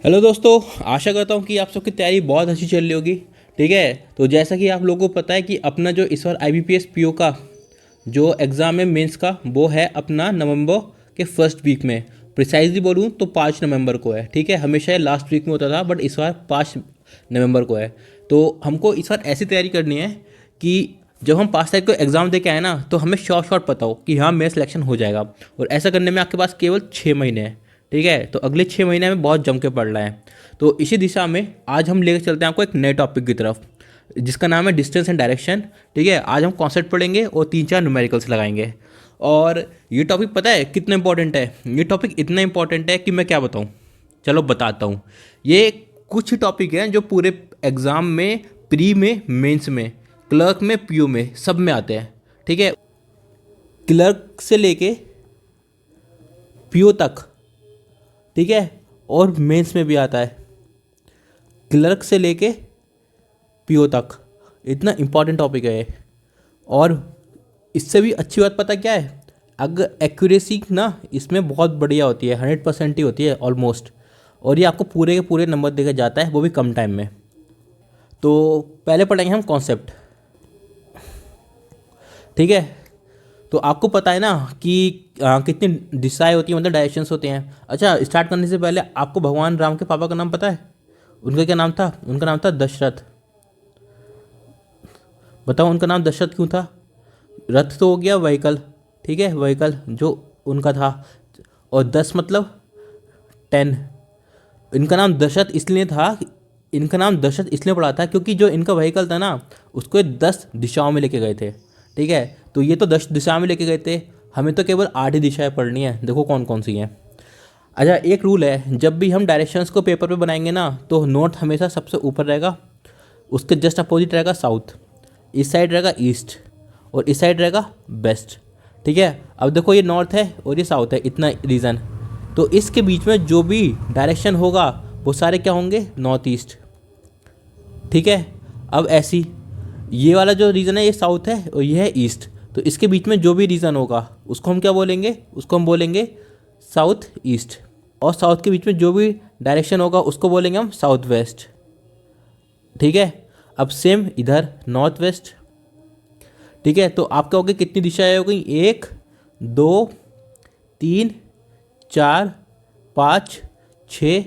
Hello दोस्तों। आशा करता हूँ कि आप सबकी तैयारी बहुत अच्छी चल रही होगी। ठीक है, तो जैसा कि आप लोगों को पता है कि अपना जो इस बार IBPS PO का जो एग्ज़ाम है मेंस का, वो है अपना नवंबर के फर्स्ट वीक में। प्रिसाइजली बोलूँ तो 5 नवंबर को है। ठीक है, हमेशा ये लास्ट वीक में होता था, बट इस बार 5 नवंबर को है। तो हमको इस बार ऐसी तैयारी करनी है कि जब हम 5 तारीख को एग्ज़ाम दे के आए ना, तो हमें शॉर्ट शॉर्ट पता हो कि हाँ मेरा सिलेक्शन हो जाएगा। और ऐसा करने में आपके पास केवल 6 महीने हैं। ठीक है, तो अगले 6 महीने में बहुत जम के पड़ रहा है। तो इसी दिशा में आज हम लेकर चलते हैं आपको एक नए टॉपिक की तरफ, जिसका नाम है डिस्टेंस एंड डायरेक्शन। ठीक है, आज हम कॉन्सेप्ट पढ़ेंगे और 3-4 न्यूमेरिकल्स लगाएंगे। और ये टॉपिक पता है कितना इंपॉर्टेंट है? ये टॉपिक इतना इंपॉर्टेंट है कि मैं क्या बताऊँ। चलो बताता हूँ। ये कुछ टॉपिक हैं जो पूरे एग्ज़ाम में, प्री में, मेंस में, क्लर्क में, PO में, सब में आते हैं। ठीक है, क्लर्क से लेके PO तक। ठीक है, और मेंस में भी आता है, क्लर्क से लेके PO तक। इतना इम्पॉर्टेंट टॉपिक है ये। और इससे भी अच्छी बात पता क्या है? अगर एक्यूरेसी ना इसमें बहुत बढ़िया होती है, 100% ही होती है ऑलमोस्ट। और ये आपको पूरे के पूरे नंबर देके जाता है, वो भी कम टाइम में। तो पहले पढ़ेंगे हम कॉन्सेप्ट। ठीक है, तो आपको पता है ना कि कितनी दिशाएं होती हैं, मतलब डायरेक्शंस होते हैं। अच्छा, स्टार्ट करने से पहले आपको भगवान राम के पापा का नाम पता है? उनका क्या नाम था? उनका नाम था दशरथ। बताओ उनका नाम दशरथ क्यों था? रथ तो हो गया व्हीकल, ठीक है, व्हीकल जो उनका था। और 10 मतलब 10। इनका नाम दशरथ इसलिए था, इनका नाम दशरथ इसलिए पड़ा था क्योंकि जो इनका व्हीकल था ना, उसको ये 10 दिशाओं में लेके गए थे। ठीक है, तो ये तो 10 दिशाओं में लेके गए थे, हमें तो केवल 8 ही दिशाएं पढ़नी है। देखो कौन कौन सी हैं। अच्छा, एक रूल है, जब भी हम डायरेक्शंस को पेपर पे बनाएंगे ना, तो नॉर्थ हमेशा सबसे ऊपर रहेगा, उसके जस्ट अपोजिट रहेगा साउथ, इस साइड रहेगा ईस्ट, और इस साइड रहेगा वेस्ट। ठीक है, अब देखो ये नॉर्थ है और ये साउथ है, इतना रीजन। तो इसके बीच में जो भी डायरेक्शन होगा वो सारे क्या होंगे? North east. ठीक है, अब ऐसी ये वाला जो रीजन है ये साउथ है और ये है ईस्ट। तो इसके बीच में जो भी रीजन होगा उसको हम क्या बोलेंगे? उसको हम बोलेंगे साउथ ईस्ट। और साउथ के बीच में जो भी डायरेक्शन होगा उसको बोलेंगे हम साउथ वेस्ट। ठीक है, अब सेम इधर नॉर्थ वेस्ट। ठीक है, तो आप कहोगे कितनी दिशाएं हो गई? 1 2 3 4 5 6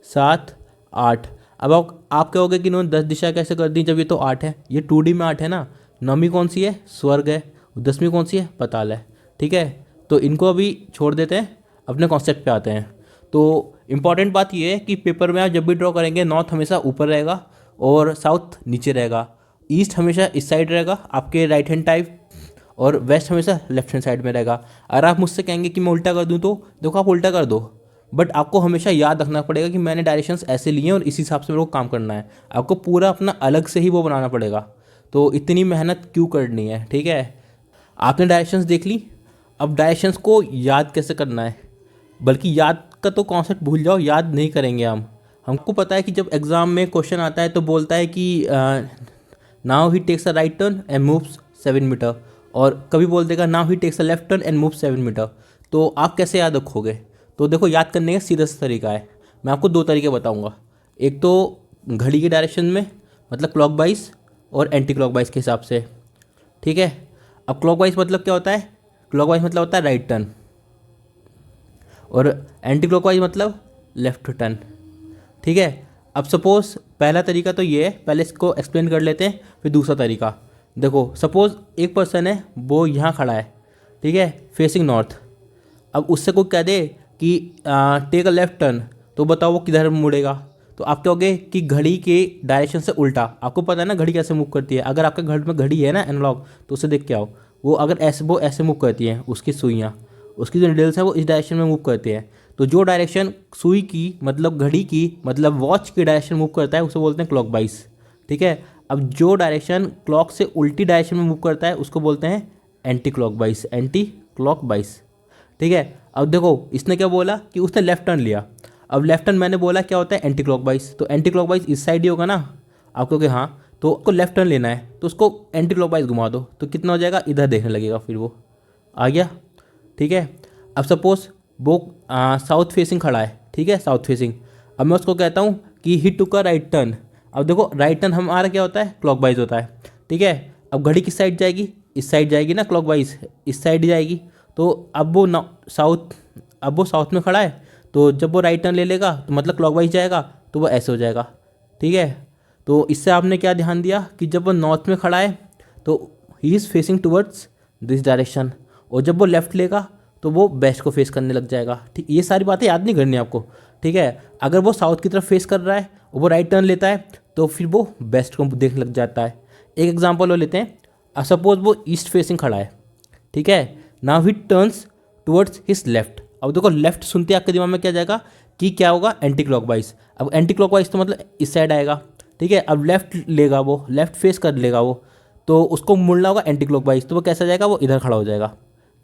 7 8। अब आप कहोगे कि इन्होंने 10 दिशा कैसे कर दी जब ये तो 8 है? ये 2D में 8 है ना। 9वीं कौन सी है? स्वर्ग है। 10वीं कौन सी है? पाताल है। ठीक है, तो इनको अभी छोड़ देते हैं, अपने कॉन्सेप्ट पे आते हैं। तो इम्पॉर्टेंट बात ये है कि पेपर में आप जब भी ड्रॉ करेंगे, नॉर्थ हमेशा ऊपर रहेगा और साउथ नीचे रहेगा, ईस्ट हमेशा इस साइड रहेगा आपके राइट हैंड टाइप, और वेस्ट हमेशा लेफ्ट हैंड साइड में रहेगा। अगर आप मुझसे कहेंगे कि मैं उल्टा कर दूं, तो देखो आप उल्टा कर दो, बट आपको हमेशा याद रखना पड़ेगा कि मैंने डायरेक्शंस ऐसे लिए हैं और इस हिसाब से मेरे को काम करना है। आपको पूरा अपना अलग से ही वो बनाना पड़ेगा। तो इतनी मेहनत क्यों करनी है? ठीक है, आपने डायरेक्शंस देख ली, अब डायरेक्शंस को याद कैसे करना है? बल्कि याद का तो कॉन्सेप्ट भूल जाओ, याद नहीं करेंगे हम। हमको पता है कि जब एग्ज़ाम में क्वेश्चन आता है तो बोलता है कि now he takes a right turn and moves 7 metre, और कभी बोल देगा now he takes a left turn and move 7 metre. तो आप कैसे याद रखोगे? तो देखो, याद करने का सीधा सा तरीका है। मैं आपको 2 तरीके बताऊंगा। एक तो घड़ी के डायरेक्शन में, मतलब क्लॉकवाइज, और एंटी क्लॉकवाइज के हिसाब से। ठीक है, अब क्लॉकवाइज मतलब क्या होता है? क्लॉकवाइज मतलब होता है राइट टर्न, और एंटी क्लॉकवाइज मतलब लेफ्ट टर्न। ठीक है, अब सपोज पहला तरीका तो ये है, पहले इसको एक्सप्लेन कर लेते हैं, फिर दूसरा तरीका। देखो सपोज एक पर्सन है, वो यहाँ खड़ा है, ठीक है, फेसिंग नॉर्थ। अब उससे कोई कह दे कि टेक अ लेफ्ट टर्न, तो बताओ वो किधर मुड़ेगा? तो आप कहोगे कि घड़ी के डायरेक्शन से उल्टा। आपको पता है ना घड़ी कैसे मूव करती है? अगर आपके घर में घड़ी है ना एनालॉग, तो उसे देख के आओ। वो अगर ऐसे, वो ऐसे मूव करती है, उसकी सुइयाँ, उसकी जो निडल्स है वो इस डायरेक्शन में मूव करती है। तो जो डायरेक्शन सुई की, मतलब घड़ी की, मतलब वॉच की डायरेक्शन मूव करता है, उसे बोलते हैं क्लॉकवाइज। ठीक है, अब जो डायरेक्शन क्लॉक से उल्टी डायरेक्शन में मूव करता है उसको बोलते हैं एंटी क्लॉकवाइज, एंटी क्लॉकवाइज। ठीक है, अब देखो इसने क्या बोला कि उसने लेफ्ट टर्न लिया। अब लेफ्ट टर्न मैंने बोला क्या होता है? Anti clockwise. तो एंटी क्लॉकवाइज इस साइड ही होगा ना। आप कहोगे हाँ, तो उसको लेफ्ट टर्न लेना है, तो उसको एंटी क्लॉकवाइज घुमा दो, तो कितना हो जाएगा? इधर देखने लगेगा, फिर वो आ गया। ठीक है, अब सपोज वो साउथ फेसिंग खड़ा है, ठीक है, साउथ फेसिंग। अब मैं उसको कहता हूँ कि ही टुक अ राइट टर्न। अब देखो राइट टर्न हमारा क्या होता है, क्लॉकवाइज होता है, ठीक है। अब घड़ी किस साइड जाएगी, इस साइड जाएगी ना, क्लॉकवाइज इस साइड जाएगी। तो अब वो साउथ में खड़ा है, तो जब वो राइट टर्न ले लेगा तो मतलब क्लॉकवाइज जाएगा, तो वो ऐसे हो जाएगा, ठीक है। तो इससे आपने क्या ध्यान दिया कि जब वो नॉर्थ में खड़ा है तो he is facing towards this direction, और जब वो लेफ्ट लेगा तो वो वेस्ट को फेस करने लग जाएगा, ठीक। ये सारी बातें याद नहीं करनी आपको, ठीक है। अगर वो साउथ की तरफ फेस कर रहा है और वो राइट टर्न लेता है तो फिर वो वेस्ट को देखने लग जाता है। एक एग्जांपल वो लेते हैं, सपोज वो ईस्ट फेसिंग खड़ा है, ठीक है। Now he turns towards his left. अब देखो लेफ्ट सुनते आपके दिमाग में क्या जाएगा कि क्या होगा, एंटी क्लॉकवाइज। अब एंटी क्लॉकवाइज तो मतलब इस साइड आएगा, ठीक है। अब लेफ्ट लेगा, वो लेफ्ट फेस कर लेगा वो, तो उसको मुड़ना होगा एंटी क्लॉकवाइज, तो वो कैसा जाएगा, वो इधर खड़ा हो जाएगा,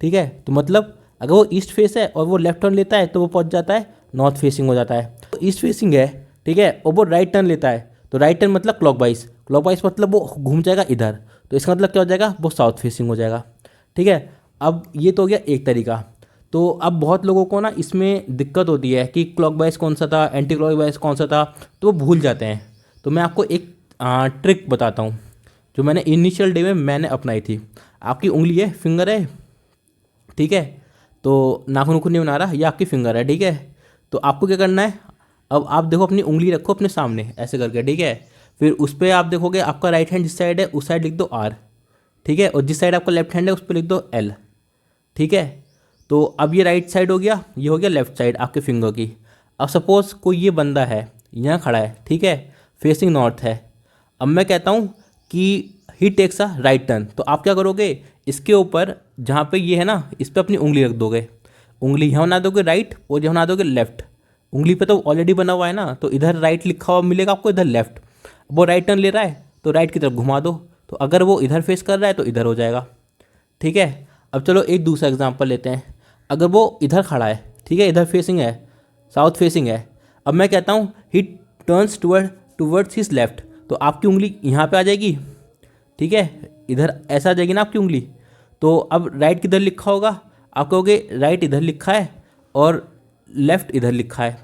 ठीक है। तो मतलब अगर वो ईस्ट फेस है और वो लेफ्ट टर्न लेता है तो वो पहुंच जाता है नॉर्थ फेसिंग हो जाता है। तो ईस्ट फेसिंग है, ठीक है, और वो राइट टर्न लेता है, तो राइट टर्न मतलब क्लॉकवाइज, क्लॉकवाइज मतलब वो घूम जाएगा इधर, तो इसका मतलब क्या हो जाएगा, वो साउथ फेसिंग हो जाएगा, ठीक है। अब ये तो हो गया एक तरीका। तो अब बहुत लोगों को ना इसमें दिक्कत होती है कि क्लॉकवाइज कौन सा था, एंटी क्लॉकवाइज कौन सा था, तो वो भूल जाते हैं। तो मैं आपको एक ट्रिक बताता हूँ जो मैंने इनिशियल डे में मैंने अपनाई थी। आपकी उंगली है, फिंगर है, ठीक है, तो नाखून उखून नहीं बना रहा, ये आपकी फिंगर है, ठीक है। तो आपको क्या करना है, अब आप देखो अपनी उंगली रखो अपने सामने ऐसे करके, ठीक है। फिर उस पर आप देखोगे आपका राइट हैंड जिस साइड है उस साइड लिख दो R, ठीक है, और जिस साइड आपका लेफ्ट हैंड है उस पर लिख दो L, ठीक है। तो अब ये राइट साइड हो गया, ये हो गया लेफ्ट साइड आपके फिंगर की। अब सपोज कोई ये बंदा है यहाँ खड़ा है, ठीक है, फेसिंग नॉर्थ है। अब मैं कहता हूँ कि ही टेक्स अ राइट टर्न, तो आप क्या करोगे, इसके ऊपर जहाँ पे ये है ना, इस पर अपनी उंगली रख दोगे, उंगली यहाँ बना दोगे राइट और यहाँ बना दोगे लेफ्ट। उंगली पे तो ऑलरेडी बना हुआ है ना, तो इधर राइट लिखा हुआ मिलेगा आपको, इधर लेफ्ट। वो राइट टर्न ले रहा है तो राइट की तरफ घुमा दो, तो अगर वो इधर फेस कर रहा है तो इधर हो जाएगा, ठीक है। अब चलो एक दूसरा एग्जांपल लेते हैं। अगर वो इधर खड़ा है, ठीक है, इधर फेसिंग है, साउथ फेसिंग है। अब मैं कहता हूँ ही टर्न्स टूवर्ड्स हिज लेफ्ट, तो आपकी उंगली यहाँ पे आ जाएगी, ठीक है, इधर ऐसा आ जाएगी ना आपकी उंगली। तो अब राइट किधर लिखा होगा, आप कहोगे राइट इधर लिखा है और लेफ्ट इधर लिखा है,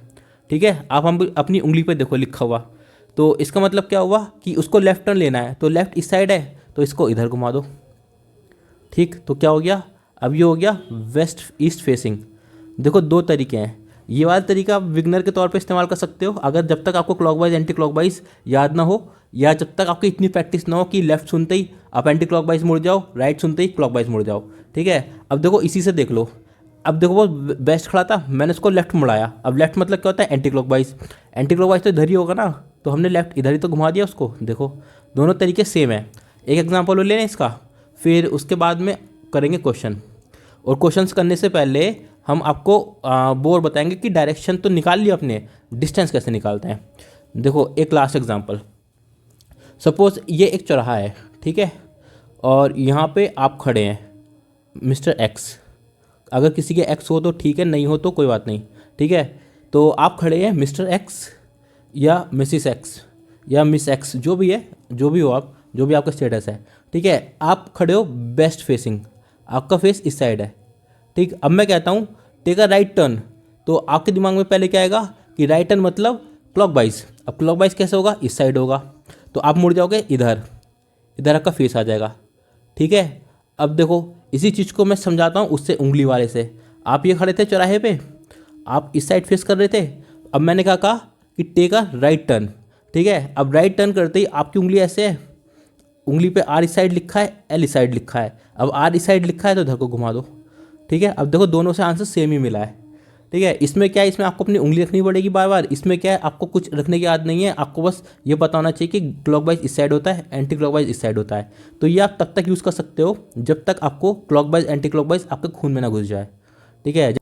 ठीक है। आप हम अपनी उंगली पे देखो लिखा हुआ, तो इसका मतलब क्या हुआ कि उसको लेफ्ट टर्न लेना है, तो लेफ्ट इस साइड है तो इसको इधर घुमा दो, ठीक। तो क्या हो गया, अब ये हो गया वेस्ट ईस्ट फेसिंग। देखो दो तरीके हैं, ये वाला तरीका आप विगनर के तौर पे इस्तेमाल कर सकते हो अगर जब तक आपको क्लॉकवाइज एंटी क्लॉकवाइज याद ना हो, या जब तक आपकी इतनी प्रैक्टिस ना हो कि लेफ्ट सुनते ही आप एंटी क्लॉकवाइज मुड़ जाओ, राइट सुनते ही क्लॉकवाइज मुड़ जाओ, ठीक है। अब देखो इसी से देख लो, अब देखो वो वेस्ट खड़ा था, मैंने उसको लेफ्ट मुड़ाया। अब लेफ्ट मतलब क्या होता है, एंटी क्लॉकवाइज, एंटी क्लॉकवाइज तो इधर ही होगा ना, तो हमने लेफ्ट इधर ही तो घुमा दिया उसको। देखो दोनों तरीके सेम है। एक एग्जाम्पल ले लें इसका, फिर उसके बाद में करेंगे क्वेश्चन। और क्वेश्चंस करने से पहले हम आपको वो और बताएंगे कि डायरेक्शन तो निकाल लिया अपने, डिस्टेंस कैसे निकालते हैं। देखो एक लास्ट एग्जांपल, सपोज ये एक चौराहा है, ठीक है, और यहाँ पे आप खड़े हैं मिस्टर एक्स। अगर किसी के एक्स हो तो ठीक है, नहीं हो तो कोई बात नहीं, ठीक है। तो आप खड़े हैं मिस्टर एक्स या मिसिस एक्स या मिस एक्स, जो भी है, जो भी हो आप, जो भी आपका स्टेटस है, ठीक है। आप खड़े हो वेस्ट फेसिंग, आपका फेस इस साइड है, ठीक। अब मैं कहता हूँ टेक अ राइट टर्न, तो आपके दिमाग में पहले क्या आएगा कि राइट टर्न मतलब क्लॉकवाइज। अब क्लॉकवाइज कैसे होगा, इस साइड होगा, तो आप मुड़ जाओगे इधर, इधर आपका फेस आ जाएगा, ठीक है। अब देखो इसी चीज़ को मैं समझाता हूँ उससे उंगली वाले से। आप ये खड़े थे चौराहे पे, आप इस साइड फेस कर रहे थे। अब मैंने क्या कहा कि टेक अ राइट टर्न, ठीक है। अब राइट टर्न करते ही आपकी उंगली ऐसे है, उंगली पे R इस साइड लिखा है, L इस साइड लिखा है। अब R इस साइड लिखा है तो इधर को घुमा दो, ठीक है। अब देखो दोनों से आंसर सेम ही मिला है, ठीक है। इसमें क्या है, इसमें आपको अपनी उंगली रखनी पड़ेगी बार बार, इसमें क्या है आपको कुछ रखने की याद नहीं है, आपको बस ये पता होना चाहिए कि क्लॉकवाइज इस साइड होता है, एंटी क्लॉकवाइज इस साइड होता है। तो ये आप तब तक यूज़ कर सकते हो जब तक आपको क्लॉकवाइज एंटी क्लॉकवाइज आपके खून में ना घुस जाए, ठीक है।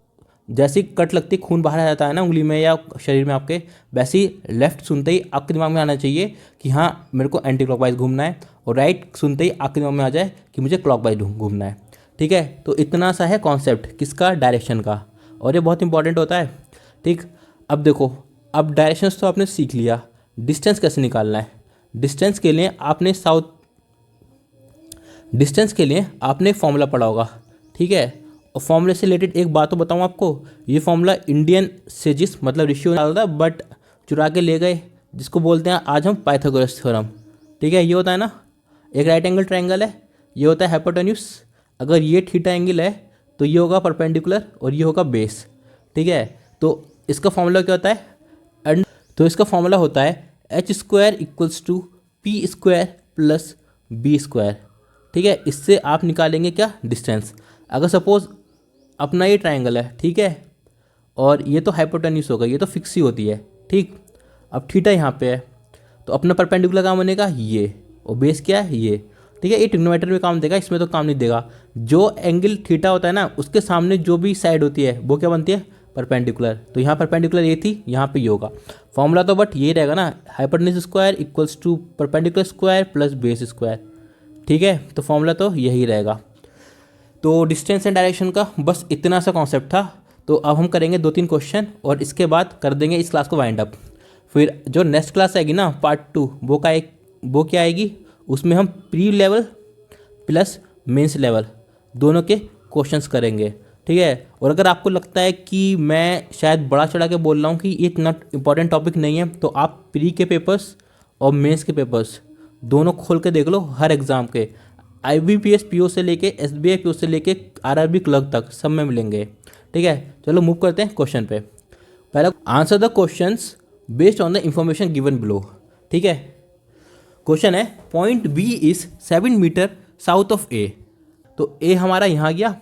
जैसी कट लगती खून बाहर आ जाता है ना उंगली में या शरीर में आपके, वैसे ही लेफ्ट सुनते ही आपके दिमाग में आना चाहिए कि हाँ मेरे को एंटी क्लॉकवाइज घूमना है, और राइट सुनते ही आपके दिमाग में आ जाए कि मुझे क्लॉकवाइज घूमना है, ठीक है। तो इतना सा है कॉन्सेप्ट किसका, डायरेक्शन का, और ये बहुत इंपॉर्टेंट होता है, ठीक। अब देखो, अब डायरेक्शंस तो आपने सीख लिया, डिस्टेंस कैसे निकालना है। डिस्टेंस के लिए आपने फॉर्मूला पढ़ा होगा, ठीक है। और फॉर्मूले से रिलेटेड एक बात तो बताऊँ आपको, ये फॉर्मूला इंडियन सेजिस मतलब रेशियो निकालता है, बट चुरा के ले गए, जिसको बोलते हैं आज हम पाइथागोरस थ्योरम। ठीक है, ये होता है ना, एक राइट एंगल ट्रायंगल है, ये होता है हाइपोटेन्यूज। अगर ये थीटा एंगल है तो ये होगा परपेंडिकुलर और ये होगा बेस। ठीक है, तो इसका फॉर्मूला क्या होता है, एंड तो इसका फॉर्मूला होता है h square equals to p square plus b square. ठीक है, इससे आप निकालेंगे क्या, डिस्टेंस। अगर सपोज अपना ये ट्रायंगल है, ठीक है, और ये तो हाइपोटेन्यूज होगा, ये तो फिक्स ही होती है। ठीक, अब थीटा यहाँ पे है तो अपना परपेंडिकुलर काम बनेगा ये, और बेस क्या है ये। ठीक है, ये ट्रिग्नोमेट्री में काम देगा, इसमें तो काम नहीं देगा। जो एंगल थीटा होता है ना, उसके सामने जो भी साइड होती है वो क्या बनती है, परपेंडिकुलर। तो यहाँ परपेंडिकुलर ये थी, यहाँ पे ये होगा। फॉर्मूला तो बट ये रहेगा ना, hypotenuse square equals to perpendicular square plus base square. ठीक है, तो फॉर्मूला तो यही रहेगा। तो डिस्टेंस एंड डायरेक्शन का बस इतना सा कॉन्सेप्ट था। तो अब हम करेंगे 2-3 क्वेश्चन और इसके बाद कर देंगे इस क्लास को वाइंड अप। फिर जो नेक्स्ट क्लास आएगी ना, पार्ट 2, वो क्या आएगी, उसमें हम pre level plus mains level दोनों के क्वेश्चंस करेंगे। ठीक है, और अगर आपको लगता है कि मैं शायद बड़ा चढ़ा के बोल रहा हूँ कि ये इतना इंपॉर्टेंट टॉपिक नहीं है, तो आप प्री के पेपर्स और मेंस के पेपर्स दोनों खोल के देख लो। हर एग्ज़ाम के IBPS PO से लेके SBI PO से लेके RRB क्लर्क तक सब में मिलेंगे। ठीक है, चलो मूव करते हैं क्वेश्चन पे। पहला, answer the questions based on the information given below. ठीक है, क्वेश्चन है point B is 7 metre south of A। तो A हमारा यहाँ गया।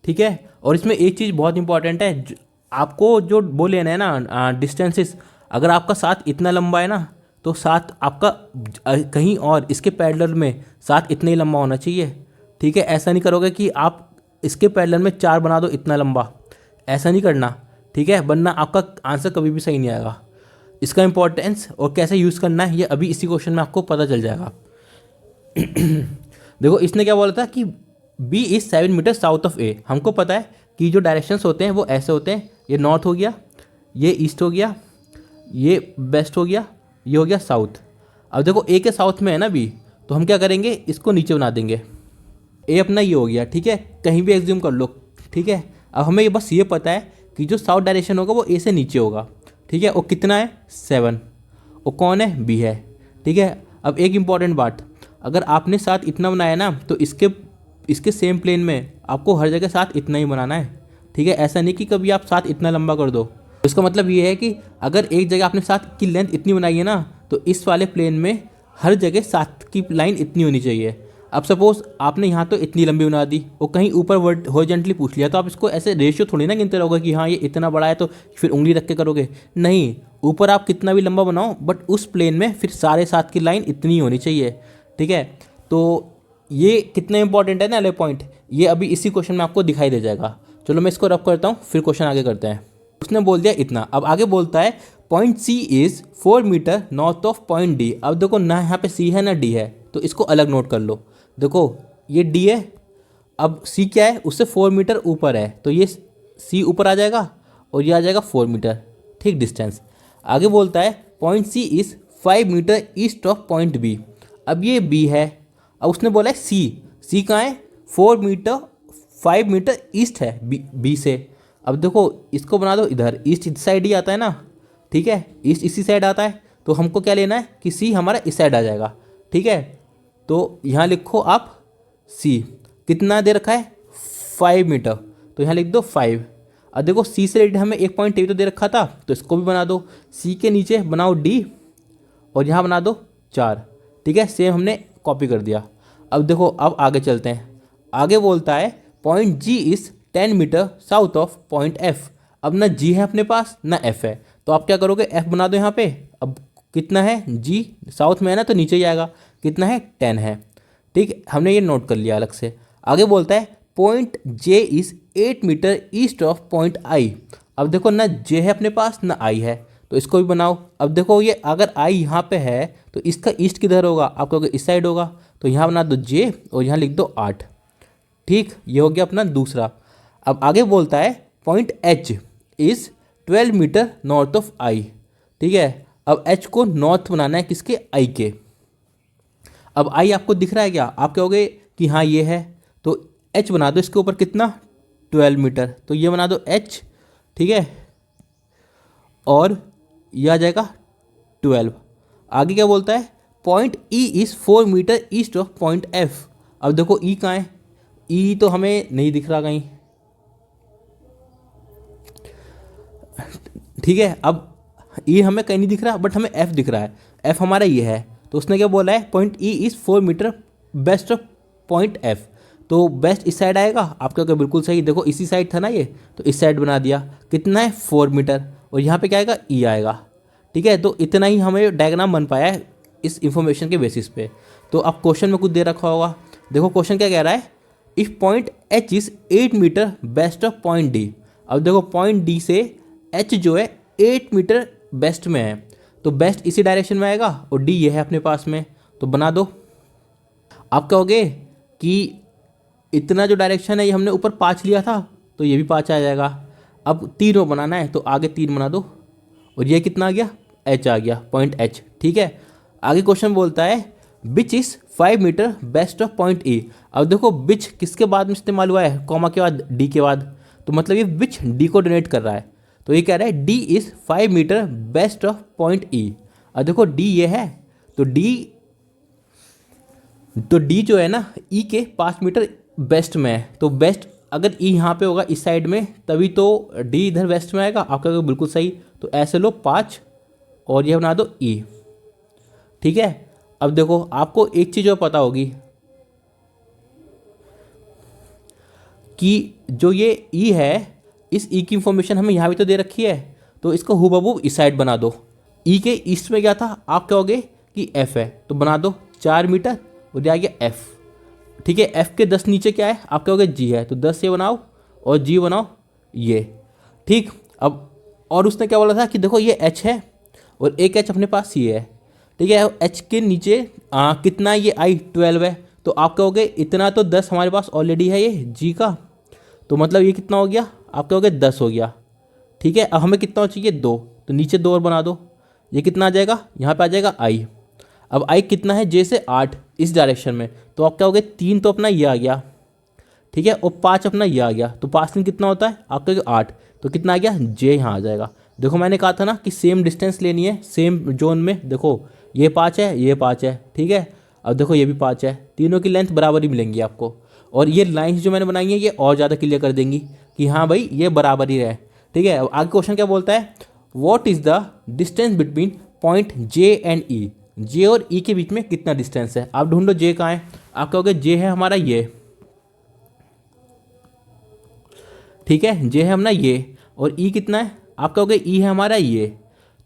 ठीक है, और इसमें एक चीज़ बहुत इंपॉर्टेंट है, आपको जो वो लेना है ना डिस्टेंसेस, अगर आपका साथ इतना लंबा है ना, तो साथ आपका कहीं और इसके पैरेलल में साथ इतना ही लंबा होना चाहिए। ठीक है, ऐसा नहीं करोगे कि आप इसके पैरेलल में 4 बना दो इतना लंबा, ऐसा नहीं करना। ठीक है, वरना आपका आंसर कभी भी सही नहीं आएगा। इसका इंपॉर्टेंस और कैसे यूज़ करना है ये अभी इसी क्वेश्चन में आपको पता चल जाएगा। देखो, इसने क्या बोला था कि B is 7 metre south of A। हमको पता है कि जो डायरेक्शंस होते हैं वो ऐसे होते हैं, ये नॉर्थ हो गया, ये ईस्ट हो गया, ये वेस्ट हो गया, ये हो गया साउथ। अब देखो A के साउथ में है ना B, तो हम क्या करेंगे, इसको नीचे बना देंगे। A अपना ये हो गया। ठीक है, कहीं भी एग्ज्यूम कर लो। ठीक है, अब हमें बस ये पता है कि जो साउथ डायरेक्शन होगा वो A से नीचे होगा। ठीक है, और कितना है, 7, और कौन है, B है। ठीक है, अब एक इम्पॉर्टेंट बात, अगर आपने साथ इतना बनाया ना, तो इसके सेम प्लेन में आपको हर जगह साथ इतना ही बनाना है। ठीक है, ऐसा नहीं कि कभी आप साथ इतना लंबा कर दो। इसका मतलब ये है कि अगर एक जगह आपने साथ की लेंथ इतनी बनाई है ना, तो इस वाले प्लेन में हर जगह साथ की लाइन इतनी होनी चाहिए। अब सपोज आपने यहाँ तो इतनी लंबी बना दी और कहीं ऊपर हॉरिजॉन्टली पूछ लिया, तो आप इसको ऐसे रेशियो थोड़ी ना गिनते रहोगे कि हाँ ये इतना बड़ा है तो फिर उंगली रख के करोगे। नहीं, ऊपर आप कितना भी लंबा बनाओ, बट उस प्लेन में फिर सारे साथ की लाइन इतनी होनी चाहिए। ठीक है, तो ये कितना इंपॉर्टेंट है ना वाले पॉइंट, ये अभी इसी क्वेश्चन में आपको दिखाई दे जाएगा। चलो मैं इसको रब करता हूँ, फिर क्वेश्चन आगे करते हैं। उसने बोल दिया इतना। अब आगे बोलता है point C is 4 metre north of point D। अब देखो ना यहाँ पे C है ना D है, तो इसको अलग नोट कर लो। देखो ये D है, अब C क्या है, उससे 4 मीटर ऊपर है, तो ये C ऊपर आ जाएगा और ये आ जाएगा 4 मीटर। ठीक, डिस्टेंस। आगे बोलता है point C is 5 metre east of point B। अब ये B है, अब उसने बोला है C कहाँ है, 4 मीटर 5 मीटर ईस्ट है B से। अब देखो इसको बना दो इधर, ईस्ट इस साइड ही आता है ना। ठीक है, ईस्ट इसी साइड आता है, तो हमको क्या लेना है कि C हमारा इस साइड आ जाएगा। ठीक है, तो यहाँ लिखो आप C कितना दे रखा है, 5 मीटर, तो यहाँ लिख दो 5। अब देखो C से रिलेटेड हमें एक पॉइंट A तो दे रखा था, तो इसको भी बना दो। C के नीचे बनाओ D और यहाँ बना दो 4। ठीक है, सेम हमने कॉपी कर दिया। अब देखो, अब आगे चलते हैं। आगे बोलता है point G is 10 metre south of point F। अब ना G है अपने पास ना F है, तो आप क्या करोगे, F बना दो यहाँ पे। अब कितना है, G साउथ में है ना, तो नीचे ही आएगा, कितना है, 10 है। ठीक, हमने ये नोट कर लिया अलग से। आगे बोलता है point J is 8 metre east of point I। अब देखो ना J है अपने पास ना I है, तो इसको भी बनाओ। अब देखो ये अगर I यहाँ पे है तो इसका ईस्ट किधर होगा, आप कहोगे इस साइड होगा, तो यहाँ बना दो J और यहाँ लिख दो 8। ठीक, ये हो गया अपना दूसरा। अब आगे बोलता है point H is 12 metre north of I। ठीक है, अब H को नॉर्थ बनाना है किसके, I के। अब I आपको दिख रहा है क्या, आप कहोगे कि हाँ ये है, तो H बना दो इसके ऊपर, कितना, 12 मीटर, तो ये बना दो H। ठीक है, और ये आ जाएगा 12। आगे क्या बोलता है, point E is 4 metre east of point F. अब देखो ई कहाँ है, ई तो हमें नहीं दिख रहा कहीं, ठीक है। अब ई हमें कहीं नहीं दिख रहा बट हमें एफ दिख रहा है, एफ हमारा ये है। तो उसने क्या बोला है, point E is 4 metre west of point F. तो बेस्ट इस साइड आएगा आपका, क्या बिल्कुल सही, देखो इसी साइड था ना ये, तो इस साइड बना दिया। कितना है 4 मीटर, और यहाँ पे क्या आएगा ई आएगा, ठीक है। तो इतना ही हमें डायग्राम बन पाया है इस इंफॉर्मेशन के बेसिस पे। तो अब क्वेश्चन में कुछ दे रखा होगा, देखो क्वेश्चन क्या कह रहा है, if point H is 8 metre west of point D. अब देखो पॉइंट डी से एच जो है 8 मीटर बेस्ट में है, तो बेस्ट इसी डायरेक्शन में आएगा और डी ये है अपने पास में, तो बना दो। आप कहोगे कि इतना जो डायरेक्शन है ये हमने ऊपर 5 लिया था, तो ये भी 5 आ जाएगा। अब 3 रो बनाना है तो आगे 3 बना दो, और ये कितना आ गया, एच आ गया, पॉइंट एच, ठीक है। आगे क्वेश्चन बोलता है which is 5 metre west of point E. अब देखो बिच किसके बाद में इस्तेमाल हुआ है, कॉमा के बाद, डी के बाद, तो मतलब ये बिच डी को डोनेट कर रहा है। तो ये कह रहा है D is 5 metre west of point E. अब देखो डी ये है, तो डी जो है ना ई के 5 मीटर बेस्ट में है। तो बेस्ट अगर ई यहाँ पे होगा इस साइड में, तभी तो डी इधर वेस्ट में आएगा, आपका बिल्कुल सही। तो ऐसे लो 5 और ये बना दो ई, ठीक है। अब देखो आपको एक चीज़ और पता होगी कि जो ये ई है, इस ई की इंफॉर्मेशन हमें यहाँ भी तो दे रखी है, तो इसको हुबहू इस साइड बना दो। ई के ईस्ट में क्या था, आप कहोगे कि एफ है, तो बना दो 4 मीटर और ये आ गया एफ, ठीक है। एफ के 10 नीचे क्या है, आप कहोगे जी है, तो 10 ये बनाओ और जी बनाओ ये, ठीक। अब और उसने क्या बोला था कि देखो ये एच है और एक एच अपने पास ये है, ठीक है। एच के नीचे कितना ये आई 12 है, तो आप कहोगे इतना तो 10 हमारे पास ऑलरेडी है ये जी का, तो मतलब ये कितना हो गया, आप कहोगे 10 हो गया, ठीक है। अब हमें कितना चाहिए 2, तो नीचे 2 और बना दो, ये कितना आ जाएगा, यहाँ पे आ जाएगा आई। अब आई कितना है, जे से 8 इस डायरेक्शन में, तो आप क्या हो गए 3 तो अपना ये आ गया, ठीक है, और 5 अपना ये आ गया, तो 5 3 कितना होता है, आप कहोगे 8, तो कितना आ गया, जे यहाँ आ जाएगा। देखो मैंने कहा था ना कि सेम डिस्टेंस लेनी है सेम जोन में, देखो ये 5 है ये 5 है, ठीक है। अब देखो ये भी 5 है, तीनों की लेंथ बराबर ही मिलेंगी आपको, और ये लाइन्स जो मैंने बनाई है ये और ज़्यादा क्लियर कर देंगी कि हाँ भाई ये बराबर ही रहे, ठीक है। अब आगे क्वेश्चन क्या बोलता है, what is the distance between point J and E. J और ई के बीच में कितना डिस्टेंस है, आप ढूंढो जे कहाँ है, आप कहोगे जे है हमारा ये, ठीक है, जे है हमारा ये, और ई कितना है, आप कहोगे ई है हमारा ये।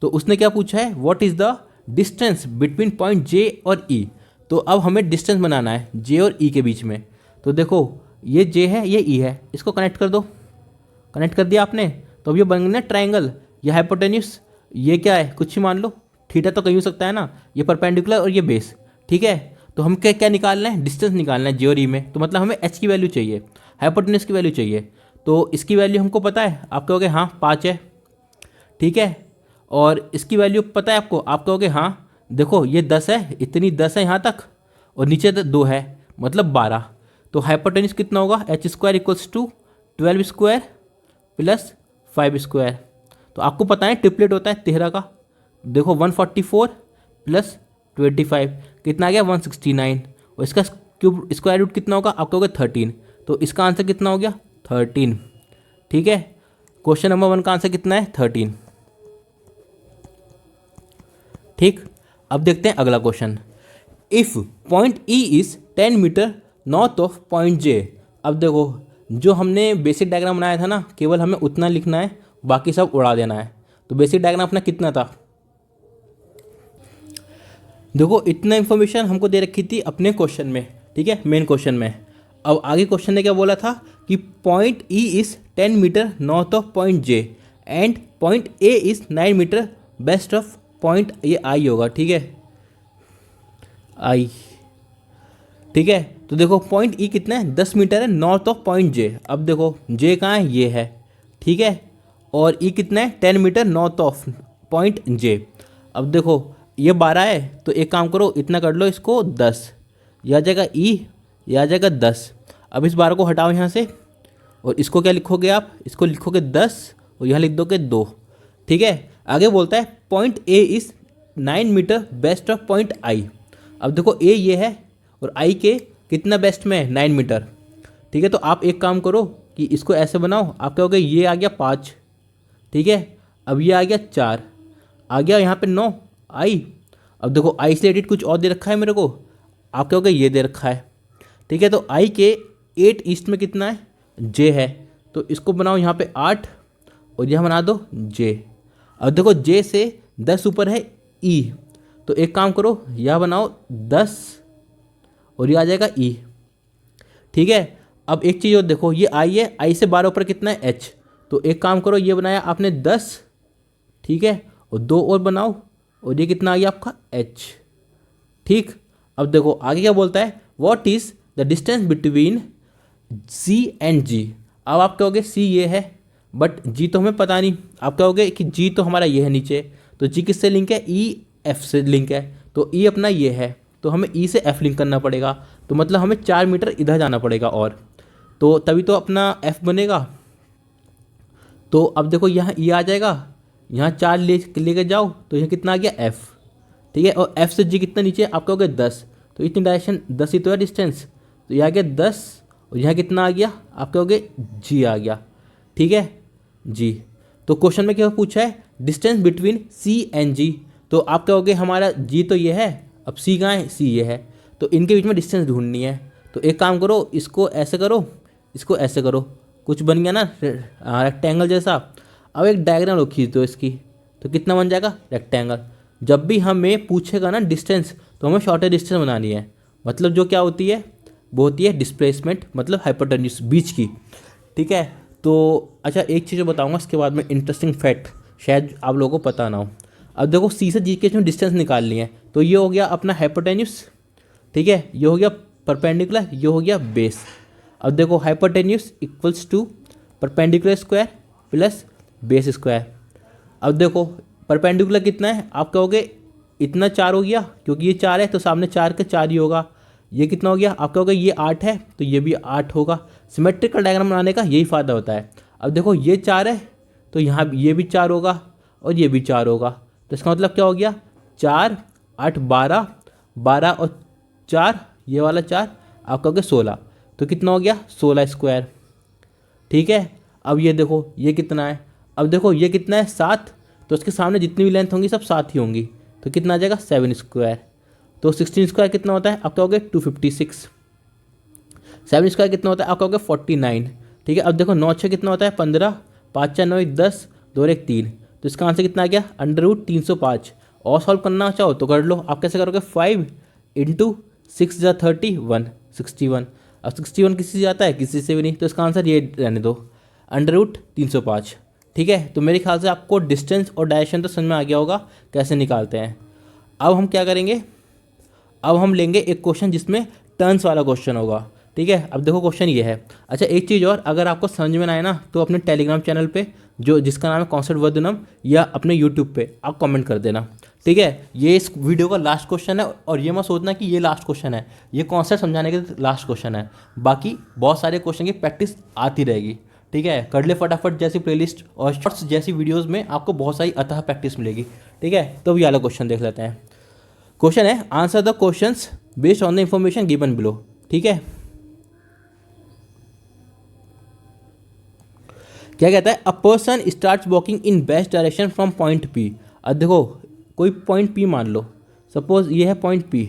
तो उसने क्या पूछा है, what is the distance between point J और ई। तो अब हमें डिस्टेंस बनाना है जे और ई के बीच में। तो देखो ये जे है ये ई है, इसको कनेक्ट कर दो, कनेक्ट कर दिया आपने, तो अब ये बन गया ट्राइंगल, ये हाइपोटेन्यूस, ये क्या है कुछ ही मान लो, थीटा तो कहीं हो सकता है ना, ये परपेंडिकुलर और ये बेस, ठीक है। तो हम क्या क्या निकालना है, डिस्टेंस निकालना है जे और ई में, तो मतलब हमें एच की वैल्यू चाहिए, हाइपोटेन्यूस की वैल्यू चाहिए। तो इसकी वैल्यू हमको पता है, आप कहोगे हाँ 5 है, ठीक है। और इसकी वैल्यू पता है आपको, आप कहोगे हाँ, देखो ये 10 है, इतनी 10 है यहाँ तक, और नीचे 2 है, मतलब 12। तो हाइपोटेन्यूस कितना होगा, h square equals to 12 square plus 5 square. तो आपको पता है ट्रिपलेट होता है 13 का, देखो 144 प्लस 25 कितना आ गया 169, और इसका क्यूब स्क्वायर रूट कितना होगा, आप कहोगे 13। तो इसका आंसर कितना हो गया 13, ठीक है। क्वेश्चन नंबर 1 का आंसर कितना है 13, ठीक। अब देखते हैं अगला question, if point E is 10 metre north of point J. अब देखो जो हमने बेसिक डायग्राम बनाया था ना, केवल हमें उतना लिखना है, बाकी सब उड़ा देना है। तो बेसिक डायग्राम अपना कितना था, देखो इतना इन्फॉर्मेशन हमको दे रखी थी अपने क्वेश्चन में, ठीक है, मेन क्वेश्चन में। अब आगे क्वेश्चन ने क्या बोला था कि point E is 10 metre north of point J and point A is 9 metre west of point, ये आई होगा, ठीक है, आई, ठीक है। तो देखो पॉइंट ई कितना है 10 मीटर है नॉर्थ ऑफ पॉइंट जे। अब देखो जे कहाँ है, ये है, ठीक है, और ई कितना है 10 metre north of point J. अब देखो ये 12 है, तो एक काम करो इतना कर लो, इसको 10, यह आ जाएगा ई, यह आ जाएगा 10। अब इस 12 को हटाओ यहाँ से, और इसको क्या लिखोगे आप, इसको लिखोगे 10 और यहाँ लिख दोगे 2, ठीक है। आगे बोलता है point A is 9 metre west of point I. अब देखो ए ये है और आई के कितना बेस्ट में है 9 मीटर। ठीक है, तो आप एक काम करो कि इसको ऐसे बनाओ, आप क्या हो गया, ये आ गया 5, ठीक है, अब ये आ गया 4, आ गया यहाँ पे 9 आई। अब देखो आई से एडिट कुछ और दे रखा है मेरे को, आप क्या हो गया, ये दे रखा है। ठीक है, तो आई के 8 ईस्ट में कितना है, जे है, तो इसको बनाओ यहाँ पे 8 और यहाँ बना दो जे। अब देखो जे से 10 ऊपर है ई, तो एक काम करो यह बनाओ 10 और ये आ जाएगा ई। ठीक है, अब एक चीज़ और देखो, ये आई है, आई से 12 ऊपर कितना है एच, तो एक काम करो ये बनाया आपने 10, ठीक है, और 2 और बनाओ और ये कितना आ गया आपका एच। ठीक, अब देखो आगे क्या बोलता है, what is the distance between C and G. अब आप कहोगे सी ये है बट जी तो हमें पता नहीं, आप कहोगे कि जी तो हमारा ये है नीचे, तो जी किससे लिंक है, ई एफ से लिंक है, तो ई अपना ये है, तो हमें ई से एफ लिंक करना पड़ेगा, तो मतलब हमें 4 मीटर इधर जाना पड़ेगा और, तो तभी तो अपना एफ बनेगा। तो अब देखो यहाँ ई आ जाएगा, यहाँ 4 लेके जाओ तो यहाँ कितना आ गया एफ। ठीक है, और एफ से जी कितना नीचे, आप कहोगे 10, तो इतनी डायरेक्शन 10 ही तो है डिस्टेंस, तो ये आ गया 10 और यहाँ कितना आ गया, आप कहोगे जी आ गया। ठीक है जी, तो क्वेश्चन में क्या पूछा है, डिस्टेंस बिटवीन सी एंड जी, तो आप कहोगे हमारा जी तो ये है, अब सी कहाँ है, सी ये है, तो इनके बीच में डिस्टेंस ढूंढनी है। तो एक काम करो, इसको ऐसे करो, इसको ऐसे करो, कुछ बन गया ना रेक्टेंगल जैसा। अब एक डायग्राम खींच दो इसकी, तो कितना बन जाएगा रेक्टेंगल। जब भी हमें पूछेगा ना डिस्टेंस, तो हमें शॉर्टेस्ट डिस्टेंस बनानी है, मतलब जो क्या होती है वो होती है डिस्प्लेसमेंट, मतलब हाइपोटेन्यूज बीच की। ठीक है, तो अच्छा एक चीज़ बताऊंगा इसके बाद में, इंटरेस्टिंग फैक्ट शायद आप लोगों को पता ना हो। अब देखो सी से जी के इसमें डिस्टेंस निकालनी है, तो ये हो गया अपना हाइपोटेन्यूज, ठीक है, ये हो गया परपेंडिकुलर, ये हो गया बेस। अब देखो hypotenuse equals to perpendicular square plus base square. अब देखो परपेंडिकुलर कितना है, आप कहोगे इतना 4 हो गया, क्योंकि ये 4 है तो सामने 4 के 4 ही होगा। ये कितना हो गया, आप कहोगे ये 8 है तो ये भी 8 होगा। सिमेट्रिकल डायग्राम बनाने का यही फ़ायदा होता है। अब देखो ये 4 है तो यहाँ ये भी 4 होगा और ये भी 4 होगा, तो इसका मतलब क्या हो गया, 4 8 12, 12 और 4 ये वाला 4, आप कहोगे 16, तो कितना हो गया 16 स्क्वायर। ठीक है, अब ये देखो ये कितना है, अब देखो ये कितना है 7, तो इसके सामने जितनी भी लेंथ होंगी सब 7 ही होंगी, तो कितना आ जाएगा 7 स्क्वायर। तो 16 स्क्वायर कितना होता है, आप कहोगे 256। 7 स्क्वायर कितना होता है, आप कहोगे 49। ठीक है, अब देखो 9 6 कितना होता है 15, 5 4 9 10, 2 1 3, तो इसका आंसर कितना आ गया √305। और सॉल्व करना चाहो तो कर लो, आप कैसे करोगे 5 × 6 = 31 61। अब 61 किसी से आता है, किसी से भी नहीं, तो इसका आंसर ये रहने दो √305। ठीक है, तो मेरे ख्याल से आपको डिस्टेंस और डायरेक्शन तो समझ में आ गया होगा कैसे निकालते हैं। अब हम क्या करेंगे, अब हम लेंगे एक क्वेश्चन जिसमें टर्न्स वाला क्वेश्चन होगा। ठीक है, अब देखो क्वेश्चन ये है। अच्छा एक चीज़ और, अगर आपको समझ में ना आए ना तो अपने टेलीग्राम चैनल पे जो जिसका नाम है कॉन्सेप्ट वर्धनम, या अपने यूट्यूब पे आप कमेंट कर देना। ठीक है, ये इस वीडियो का लास्ट क्वेश्चन है, और ये मत सोचना कि ये लास्ट क्वेश्चन है, ये कॉन्सेप्ट समझाने के लास्ट क्वेश्चन है। बाकी बहुत सारे क्वेश्चन की प्रैक्टिस आती रहेगी। ठीक है, कर ले फटाफट जैसी प्लेलिस्ट और शॉर्ट्स जैसी वीडियोज़ में आपको बहुत सारी अतः प्रैक्टिस मिलेगी। ठीक है, तो ये वाला क्वेश्चन देख लेते हैं। क्वेश्चन है, answer the questions based on the information given below. ठीक है, क्या कहता है, a person starts walking in waste direction from point P. अब देखो कोई पॉइंट पी मान लो, सपोज ये है पॉइंट पी।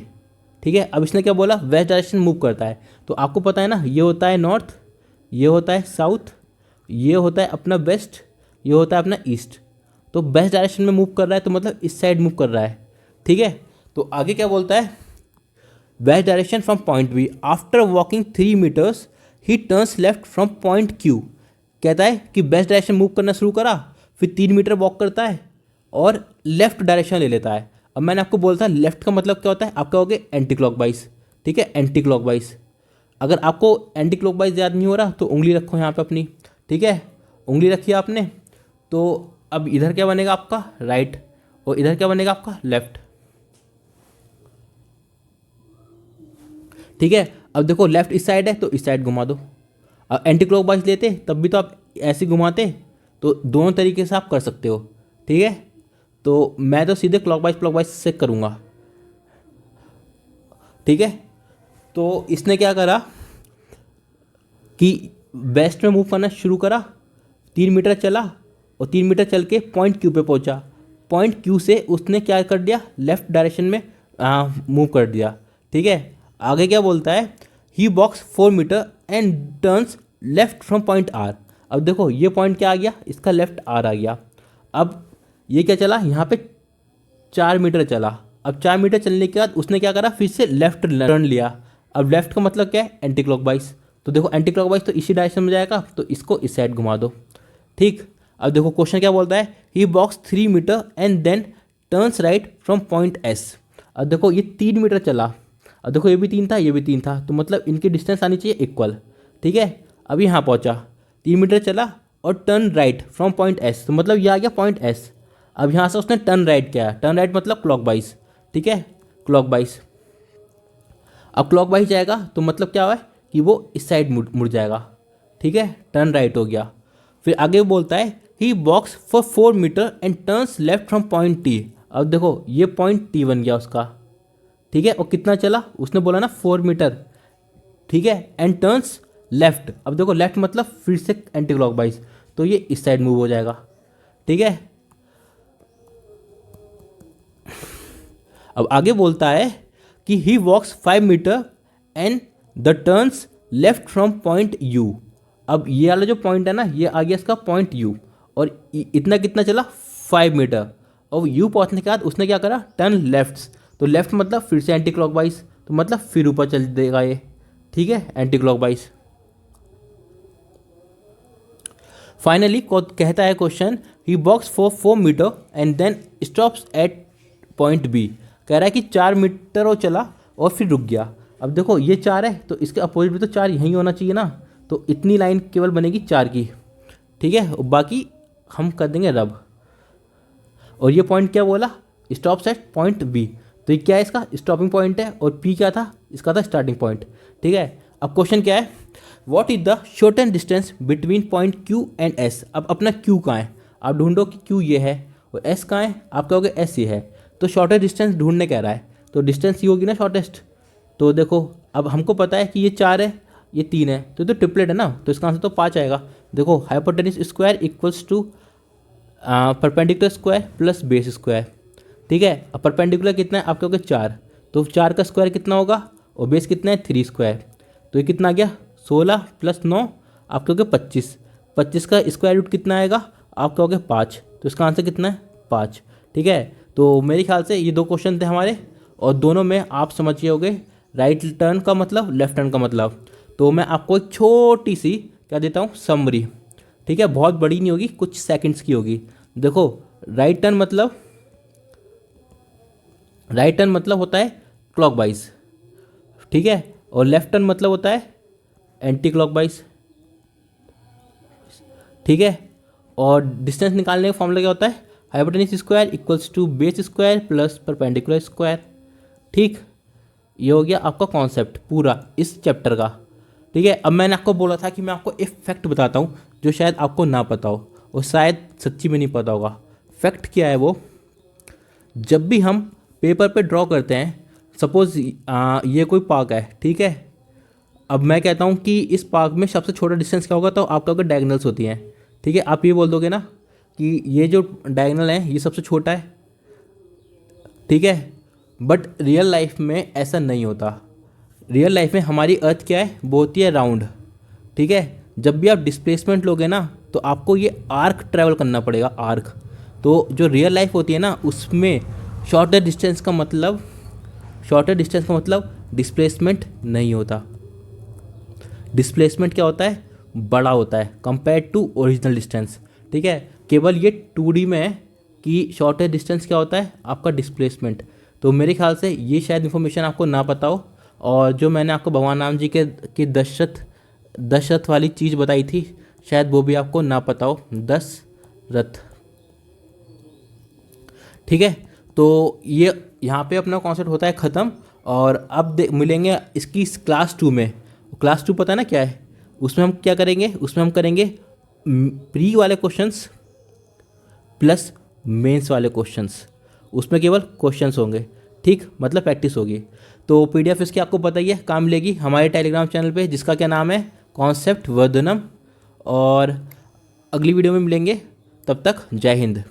ठीक है, अब इसने क्या बोला, वेस्ट डायरेक्शन मूव करता है, तो आपको पता है ना ये होता है नॉर्थ, ये होता है साउथ, ये होता है अपना वेस्ट, ये होता है अपना ईस्ट। तो वेस्ट डायरेक्शन में मूव कर रहा है तो मतलब इस साइड मूव कर रहा है। ठीक है, तो आगे क्या बोलता है, west direction from point B, after walking 3 metres he turns left from point Q. कहता है कि वेस्ट डायरेक्शन मूव करना शुरू करा, फिर 3 मीटर वॉक करता है और लेफ्ट डायरेक्शन ले लेता है। अब मैंने आपको बोला था लेफ्ट का मतलब क्या होता है, आप कहोगे एंटी क्लॉकवाइज। ठीक है, एंटी क्लॉकवाइज। अगर आपको एंटी क्लॉकवाइज याद नहीं हो रहा तो उंगली रखो यहाँ पे अपनी। ठीक है, उंगली रखी आपने, तो अब इधर क्या बनेगा आपका राइट, और इधर क्या बनेगा आपका लेफ्ट। ठीक है, अब देखो लेफ्ट इस साइड है तो इस साइड घुमा दो। अब एंटी क्लॉकवाइज लेते तब भी तो आप ऐसे घुमाते, तो दोनों तरीके से आप कर सकते हो। ठीक है, तो मैं तो सीधे क्लॉकवाइज से करूँगा, ठीक है। तो इसने क्या करा कि वेस्ट में मूव करना शुरू करा, 3 मीटर चला और 3 मीटर चल के पॉइंट क्यू पे पहुंचा। पॉइंट क्यू से उसने क्या कर दिया, लेफ्ट डायरेक्शन में मूव कर दिया, ठीक है। आगे क्या बोलता है, he walks 4 metre and turns left from point R. अब देखो ये पॉइंट क्या आ गया, इसका लेफ्ट आर आ गया। अब ये क्या चला, यहाँ पे 4 मीटर चला। अब 4 मीटर चलने के बाद उसने क्या करा, फिर से लेफ्ट टर्न लिया। अब लेफ्ट का मतलब क्या है, एंटी क्लॉकवाइज। तो देखो एंटी क्लॉकवाइज तो इसी डायरेक्शन में जाएगा, तो इसको इस साइड घुमा दो, ठीक। अब देखो क्वेश्चन क्या बोलता है, he walks 3 metre and then turns right from point S. अब देखो ये 3 मीटर चला, अब देखो ये भी 3 था, ये भी 3 था, तो मतलब इनकी डिस्टेंस आनी चाहिए इक्वल, ठीक है। अब यहाँ पहुँचा, 3 मीटर चला और turn right from point S, तो मतलब ये आ गया पॉइंट एस। अब यहाँ से उसने टर्न राइट किया, टर्न राइट मतलब क्लॉकवाइज, ठीक है, क्लॉकवाइज। अब क्लॉकवाइज जाएगा तो मतलब क्या हुआ है कि वो इस साइड मुड़ जाएगा, ठीक है, टर्न राइट हो गया। फिर आगे बोलता है he walks for 4 metre and turns left from point T. अब देखो ये पॉइंट टी बन गया उसका, ठीक है। और कितना चला, उसने बोला ना 4 मीटर, ठीक है, एंड टर्न्स लेफ्ट। अब देखो लेफ्ट मतलब फिर से एंटी क्लॉकवाइज, तो ये इस साइड मूव हो जाएगा, ठीक है। अब आगे बोलता है कि he walks 5 metre and the turns left from point U. अब ये वाला जो पॉइंट है ना, ये आ गया इसका पॉइंट यू, और इतना कितना चला 5 मीटर, और यू पहुंचने के बाद उसने क्या करा, टर्न लेफ्ट। तो लेफ्ट मतलब फिर से एंटी क्लॉकवाइज, तो मतलब फिर ऊपर चल देगा ये, ठीक है, एंटी क्लॉकवाइज। फाइनली कहता है question, he walks for 4 metre and then stops at point B. कह रहा है कि 4 मीटर वो चला और फिर रुक गया। अब देखो ये 4 है, तो इसके अपोजिट भी तो 4 यहीं होना चाहिए ना, तो इतनी लाइन केवल बनेगी 4 की, ठीक है, और बाकी हम कर देंगे रब। और ये पॉइंट क्या बोला, स्टॉप्स एट पॉइंट बी, तो ये क्या है, इसका स्टॉपिंग पॉइंट है, और पी क्या था, इसका था स्टार्टिंग पॉइंट, ठीक है। अब क्वेश्चन क्या है, what is the shortest distance between point Q and S. अब अपना क्यू कहाँ है, आप ढूंढो कि क्यू ये है और एस कहाँ है, आप कहोगे एस ये है, तो शॉर्टेस्ट डिस्टेंस ढूंढने कह रहा है, तो डिस्टेंस ये होगी ना शॉर्टेस्ट। तो देखो अब हमको पता है कि ये 4 है, ये 3 है, तो ट्रिपलेट है ना, तो इसका आंसर तो 5 आएगा। देखो hypotenuse square equals to perpendicular square plus base square, ठीक है। अब परपेंडिकुलर कितना है, आप कहोगे 4, तो 4 का स्क्वायर कितना होगा, और बेस कितना है 3 स्क्वायर, तो ये कितना आ गया 16 + 9, आप कहोगे 25। 25 का स्क्वायर रूट कितना आएगा, आप कहोगे 5, तो इसका आंसर कितना है 5, ठीक है। तो मेरे ख्याल से ये 2 क्वेश्चन थे हमारे, और दोनों में आप समझिए होगे राइट टर्न का मतलब, लेफ्ट टर्न का मतलब। तो मैं आपको एक छोटी सी क्या देता हूँ, समरी, ठीक है, बहुत बड़ी नहीं होगी, कुछ सेकंड्स की होगी। देखो राइट टर्न मतलब होता है क्लॉकवाइज, ठीक है, और लेफ्ट टर्न मतलब होता है एंटी क्लॉकवाइज, ठीक है। और डिस्टेंस निकालने का फॉर्मूला क्या होता है, hypotenuse square equals to base square plus perpendicular square, ठीक। ये हो गया आपका कॉन्सेप्ट पूरा इस चैप्टर का, ठीक है। अब मैंने आपको बोला था कि मैं आपको एक फैक्ट बताता हूँ जो शायद आपको ना पता हो, और शायद सच्ची में नहीं पता होगा। फैक्ट क्या है वो, जब भी हम पेपर पे ड्रॉ करते हैं, सपोज ये कोई पार्क है, ठीक है। अब मैं कहता हूँ कि इस पार्क में सबसे छोटा डिस्टेंस क्या होगा, तो आप कहोगे डायगनल्स होती हैं, ठीक है। आप ये बोल दोगे ना कि ये जो डायगनल है ये सबसे छोटा है, ठीक है। बट रियल लाइफ में ऐसा नहीं होता। रियल लाइफ में हमारी अर्थ क्या है, वो होती है राउंड, ठीक है। जब भी आप डिस्प्लेसमेंट लोगे ना, तो आपको ये आर्क ट्रैवल करना पड़ेगा, आर्क। तो जो रियल लाइफ होती है ना, उसमें शॉर्टर डिस्टेंस का मतलब डिस्प्लेसमेंट नहीं होता। डिस्प्लेसमेंट क्या होता है, बड़ा होता है कंपेयर टू ओरिजिनल डिस्टेंस, ठीक है। केवल ये 2D में है कि शॉर्टर डिस्टेंस क्या होता है, आपका डिस्प्लेसमेंट। तो मेरे ख्याल से ये शायद इन्फॉर्मेशन आपको ना पता हो, और जो मैंने आपको भगवान राम जी के दशरथ वाली चीज़ बताई थी, शायद वो भी आपको ना पता हो, 10 रथ, ठीक है। तो ये यहाँ पे अपना कॉन्सेप्ट होता है ख़त्म, और अब मिलेंगे इसकी क्लास 2 में। क्लास 2 पता है ना क्या है, उसमें हम क्या करेंगे, उसमें हम करेंगे प्री वाले क्वेश्चंस प्लस मेंस वाले क्वेश्चंस, उसमें केवल क्वेश्चंस होंगे, ठीक, मतलब प्रैक्टिस होगी। तो पीडीएफ इसकी आपको पता ही है काम मिलेगी हमारे टेलीग्राम चैनल पे, जिसका क्या नाम है, कॉन्सेप्ट वर्धनम। और अगली वीडियो में मिलेंगे, तब तक जय हिंद।